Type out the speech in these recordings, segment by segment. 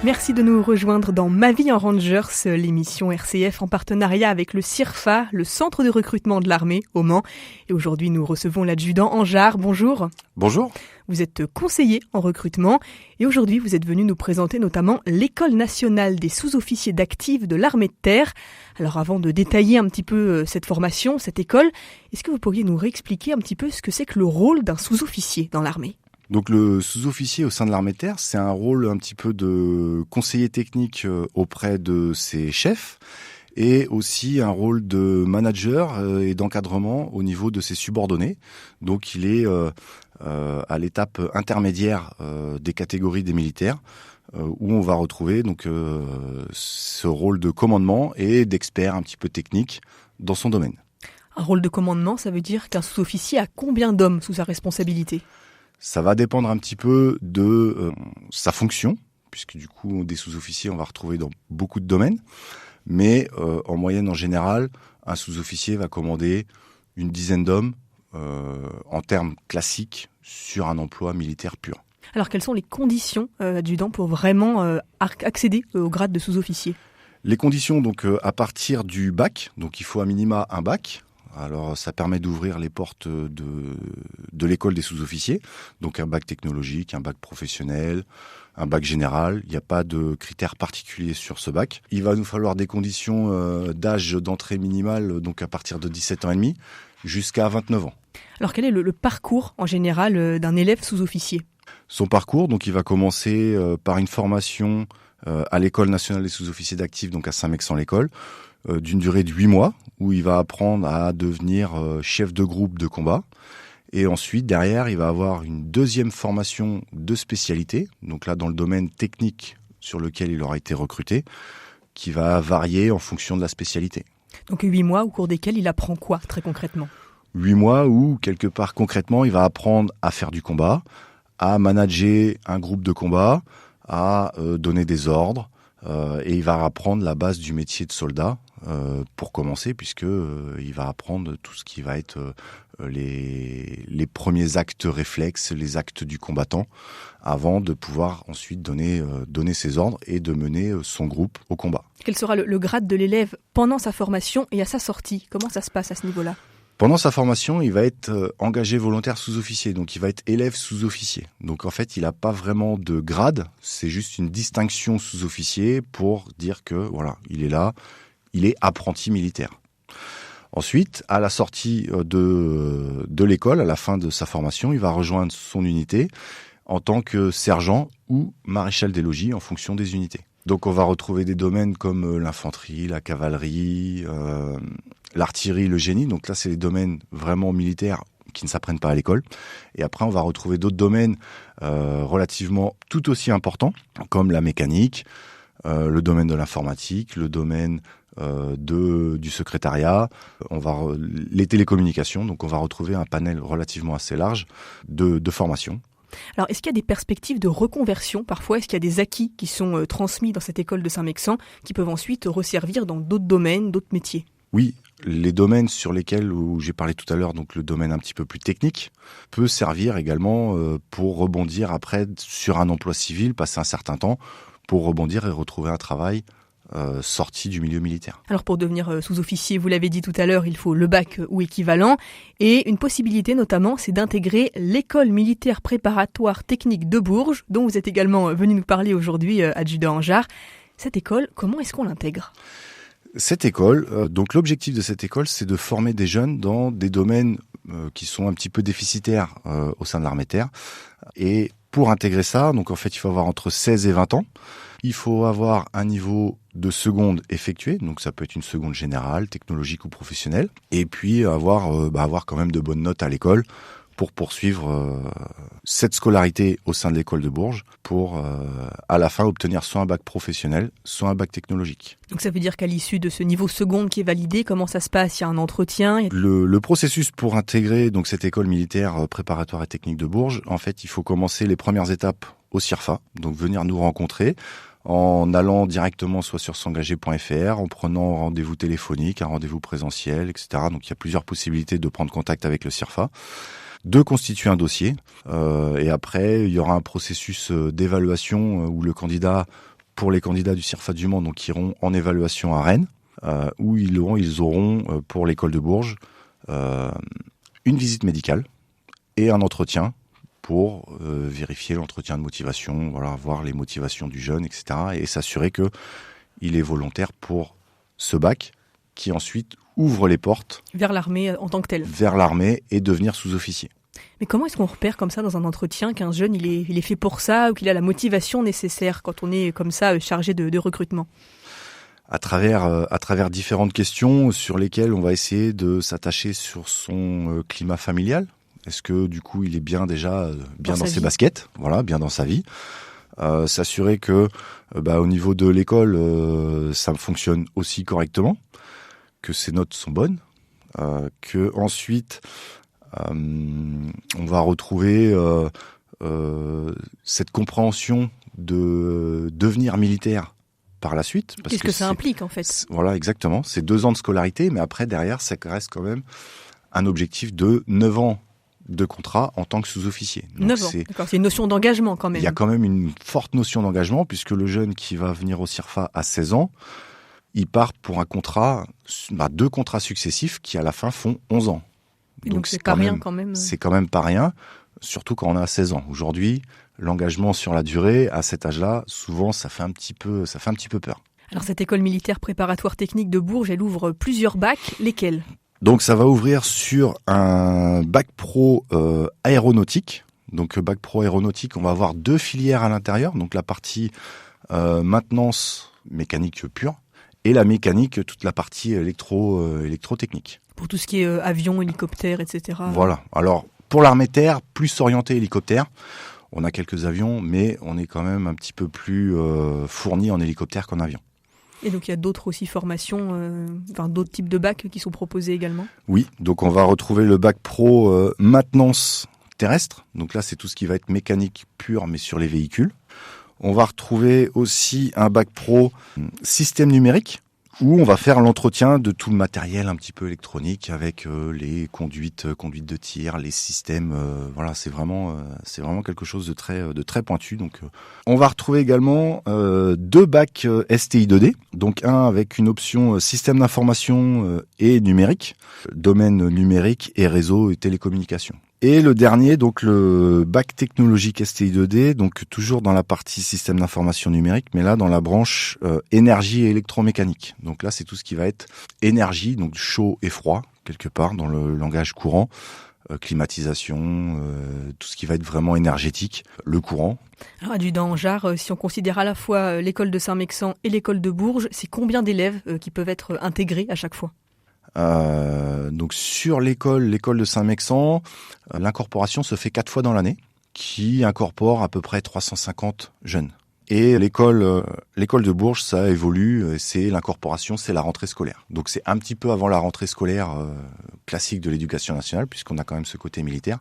Merci de nous rejoindre dans Ma vie en Rangers, l'émission RCF en partenariat avec le CIRFA, le centre de recrutement de l'armée au Mans. Et aujourd'hui, nous recevons l'adjudant Anjar. Bonjour. Bonjour. Vous êtes conseiller en recrutement et aujourd'hui, vous êtes venu nous présenter notamment l'École nationale des sous-officiers d'actifs de l'armée de terre. Alors avant de détailler un petit peu cette formation, cette école, est-ce que vous pourriez nous réexpliquer un petit peu ce que c'est que le rôle d'un sous-officier dans l'armée ? Donc le sous-officier au sein de l'armée de terre, c'est un rôle un petit peu de conseiller technique auprès de ses chefs et aussi un rôle de manager et d'encadrement au niveau de ses subordonnés. Donc il est à l'étape intermédiaire des catégories des militaires où on va retrouver donc ce rôle de commandement et d'expert un petit peu technique dans son domaine. Un rôle de commandement, ça veut dire qu'un sous-officier a combien d'hommes sous sa responsabilité ? Ça va dépendre un petit peu de sa fonction, puisque du coup, des sous-officiers, on va retrouver dans beaucoup de domaines. Mais en moyenne, en général, un sous-officier va commander une dizaine d'hommes en termes classiques sur un emploi militaire pur. Alors, quelles sont les conditions, adjudant, pour vraiment accéder au grade de sous-officier ? Les conditions, donc, à partir du bac, donc il faut à minima un bac. Alors, ça permet d'ouvrir les portes de l'école des sous-officiers. Donc, un bac technologique, un bac professionnel, un bac général. Il n'y a pas de critères particuliers sur ce bac. Il va nous falloir des conditions d'âge d'entrée minimale, donc à partir de 17 ans et demi, jusqu'à 29 ans. Alors, quel est le parcours, en général, d'un élève sous-officier ? Son parcours, donc, il va commencer par une formation à l'École nationale des sous-officiers d'actifs, donc à Saint-Mexan-l'École, d'une durée de 8 mois, où il va apprendre à devenir chef de groupe de combat. Et ensuite, derrière, il va avoir une deuxième formation de spécialité, donc là dans le domaine technique sur lequel il aura été recruté, qui va varier en fonction de la spécialité. Donc 8 mois au cours desquels il apprend quoi, très concrètement ? 8 mois où, quelque part concrètement, il va apprendre à faire du combat, à manager un groupe de combat, à donner des ordres, et il va apprendre la base du métier de soldat pour commencer, puisque il va apprendre tout ce qui va être les premiers actes réflexes, les actes du combattant, avant de pouvoir ensuite donner ses ordres et de mener son groupe au combat. Quel sera le grade de l'élève pendant sa formation et à sa sortie ? Comment ça se passe à ce niveau-là ? Pendant sa formation, il va être engagé volontaire sous-officier, donc il va être élève sous-officier. Donc en fait, il n'a pas vraiment de grade, c'est juste une distinction sous-officier pour dire que voilà, il est là, il est apprenti militaire. Ensuite, à la sortie de l'école, à la fin de sa formation, il va rejoindre son unité en tant que sergent ou maréchal des logis en fonction des unités. Donc on va retrouver des domaines comme l'infanterie, la cavalerie, l'artillerie, le génie. Donc là, c'est les domaines vraiment militaires qui ne s'apprennent pas à l'école. Et après, on va retrouver d'autres domaines relativement tout aussi importants, comme la mécanique, le domaine de l'informatique, le domaine du secrétariat, les télécommunications. Donc on va retrouver un panel relativement assez large de formations. Alors, est-ce qu'il y a des perspectives de reconversion parfois ? Est-ce qu'il y a des acquis qui sont transmis dans cette école de Saint-Mexan qui peuvent ensuite resservir dans d'autres domaines, d'autres métiers ? Oui, les domaines sur lesquels où j'ai parlé tout à l'heure, donc le domaine un petit peu plus technique, peut servir également pour rebondir après sur un emploi civil, passer un certain temps, pour rebondir et retrouver un travail sorti du milieu militaire. Alors pour devenir sous-officier, vous l'avez dit tout à l'heure, il faut le bac ou équivalent. Et une possibilité notamment, c'est d'intégrer l'école militaire préparatoire technique de Bourges, dont vous êtes également venu nous parler aujourd'hui, adjudant Anjar. Cette école, comment est-ce qu'on l'intègre ? Cette école, donc l'objectif de cette école, c'est de former des jeunes dans des domaines qui sont un petit peu déficitaires au sein de l'armée de terre. Et pour intégrer ça, donc en fait, il faut avoir entre 16 et 20 ans. Il faut avoir un niveau de seconde effectué, donc ça peut être une seconde générale, technologique ou professionnelle. Et puis avoir quand même de bonnes notes à l'école pour poursuivre cette scolarité au sein de l'école de Bourges pour à la fin obtenir soit un bac professionnel, soit un bac technologique. Donc ça veut dire qu'à l'issue de ce niveau seconde qui est validé, comment ça se passe ? Il y a un entretien ? Le processus pour intégrer donc cette école militaire préparatoire et technique de Bourges, en fait, il faut commencer les premières étapes au CIRFA, donc venir nous rencontrer en allant directement soit sur s'engager.fr, en prenant un rendez-vous téléphonique, un rendez-vous présentiel, etc. Donc il y a plusieurs possibilités de prendre contact avec le CIRFA, de constituer un dossier, et après il y aura un processus d'évaluation où le candidat pour les candidats du CIRFA du Mans, donc qui iront en évaluation à Rennes, où ils auront pour l'école de Bourges une visite médicale et un entretien pour vérifier l'entretien de motivation, voilà, voir les motivations du jeune, etc. et s'assurer qu'il est volontaire pour ce bac qui ensuite ouvre les portes vers l'armée en tant que telle. Vers l'armée et devenir sous-officier. Mais comment est-ce qu'on repère comme ça dans un entretien qu'un jeune il est fait pour ça ou qu'il a la motivation nécessaire quand on est comme ça chargé de recrutement ? À travers différentes questions sur lesquelles on va essayer de s'attacher sur son climat familial. Est-ce que du coup il est bien dans ses baskets, voilà, bien dans sa vie. S'assurer que au niveau de l'école ça fonctionne aussi correctement, que ses notes sont bonnes, que ensuite on va retrouver cette compréhension de devenir militaire par la suite. Qu'est-ce que ça implique en fait ? Voilà, exactement. C'est 2 ans de scolarité, mais après, derrière, ça reste quand même un objectif de 9 ans de contrat en tant que sous-officier. Donc 9 ans, d'accord. C'est une notion d'engagement quand même. Il y a quand même une forte notion d'engagement, puisque le jeune qui va venir au CIRFA à 16 ans, il part pour un contrat, 2 contrats successifs qui à la fin font 11 ans. Donc c'est pas rien quand même. C'est quand même pas rien, surtout quand on a 16 ans. Aujourd'hui, l'engagement sur la durée, à cet âge-là, souvent, ça fait un petit peu peur. Alors cette école militaire préparatoire technique de Bourges, elle ouvre plusieurs bacs, lesquels ? Donc ça va ouvrir sur un bac pro aéronautique. Donc bac pro aéronautique, on va avoir 2 filières à l'intérieur. Donc la partie maintenance mécanique pure et la mécanique, toute la partie électrotechnique. Pour tout ce qui est avion, hélicoptère, etc. Voilà. Alors pour l'armée de terre, plus orienté hélicoptère. On a quelques avions, mais on est quand même un petit peu plus fourni en hélicoptère qu'en avion. Et donc il y a d'autres aussi formations, d'autres types de bacs qui sont proposés également ? Oui, donc on va retrouver le bac pro maintenance terrestre. Donc là, c'est tout ce qui va être mécanique pure, mais sur les véhicules. On va retrouver aussi un bac pro système numérique, où on va faire l'entretien de tout le matériel un petit peu électronique avec les conduites de tir, les systèmes. Voilà, c'est vraiment quelque chose de très pointu. Donc, on va retrouver également 2 bacs STI 2D, donc un avec une option système d'information et numérique, domaine numérique et réseau et télécommunications. Et le dernier, donc le bac technologique STI 2D, donc toujours dans la partie système d'information numérique, mais là dans la branche énergie et électromécanique. Donc là, c'est tout ce qui va être énergie, donc chaud et froid, quelque part dans le langage courant, climatisation, tout ce qui va être vraiment énergétique, le courant. Alors adjudant Jarre, si on considère à la fois l'école de Saint-Mexant et l'école de Bourges, c'est combien d'élèves qui peuvent être intégrés à chaque fois ? Donc sur l'école de Saint-Mexant, l'incorporation se fait 4 fois dans l'année, qui incorpore à peu près 350 jeunes. Et l'école de Bourges, ça évolue, c'est l'incorporation, c'est la rentrée scolaire. Donc c'est un petit peu avant la rentrée scolaire classique de l'éducation nationale, puisqu'on a quand même ce côté militaire.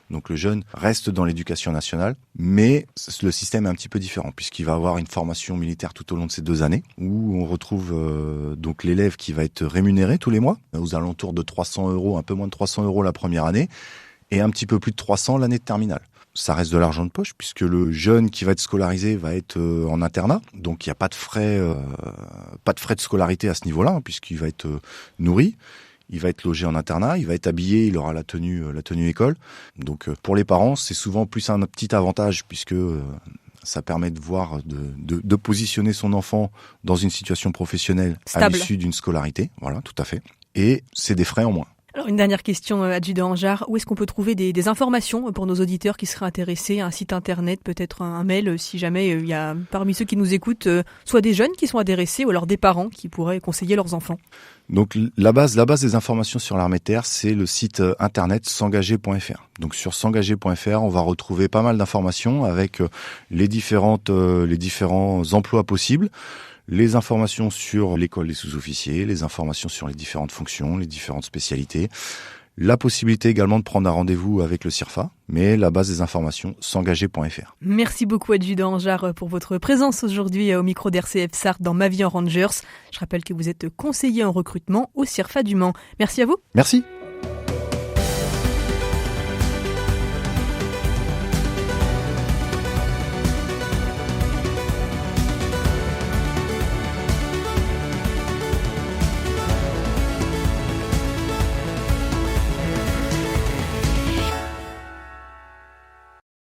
Donc le jeune reste dans l'éducation nationale, mais le système est un petit peu différent, puisqu'il va avoir une formation militaire tout au long de ces 2 années, où on retrouve donc l'élève qui va être rémunéré tous les mois, aux alentours de 300 €, un peu moins de 300 € la première année, et un petit peu plus de 300 l'année de terminale. Ça reste de l'argent de poche, puisque le jeune qui va être scolarisé va être en internat, donc il n'y a pas de frais de scolarité à ce niveau-là, hein, puisqu'il va être nourri, il va être logé en internat, il va être habillé, il aura la tenue école. Donc pour les parents, c'est souvent plus un petit avantage, puisque ça permet de voir, de positionner son enfant dans une situation professionnelle stable à l'issue d'une scolarité. Voilà, tout à fait. Et c'est des frais en moins. Alors une dernière question, adjudant Jarre, où est-ce qu'on peut trouver des informations pour nos auditeurs qui seraient intéressés, un site internet, peut-être un mail, si jamais il y a parmi ceux qui nous écoutent, soit des jeunes qui sont intéressés ou alors des parents qui pourraient conseiller leurs enfants? Donc la base des informations sur l'armée de terre, c'est le site internet s'engager.fr. Donc sur s'engager.fr, on va retrouver pas mal d'informations avec les différents emplois possibles. Les informations sur l'école des sous-officiers, les informations sur les différentes fonctions, les différentes spécialités, la possibilité également de prendre un rendez-vous avec le CIRFA, mais la base des informations, s'engager.fr. Merci beaucoup adjudant Jarre pour votre présence aujourd'hui au micro d'RCF Sarthe dans Ma vie en Rangers. Je rappelle que vous êtes conseiller en recrutement au CIRFA du Mans. Merci à vous. Merci.